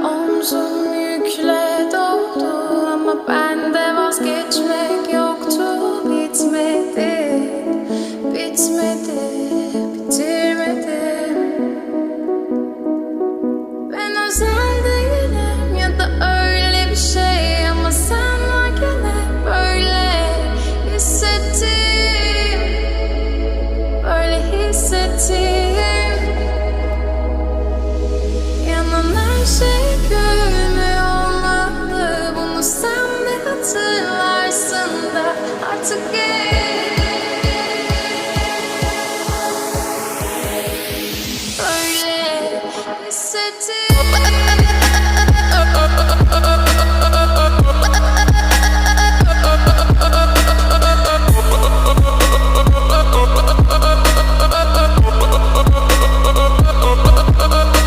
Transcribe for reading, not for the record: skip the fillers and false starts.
Omzum yükle doldu ama bende vazgeçmek yoktu. Bitmedi, bitmedi, bitirmedim. Ben özel değilim ya da öyle bir şey, ama sen varken hep böyle hissettim, böyle hissettim. Yanan her şey görünmüyor olmalı, bunu sen de hatırlarsın da artık böyle hissettim.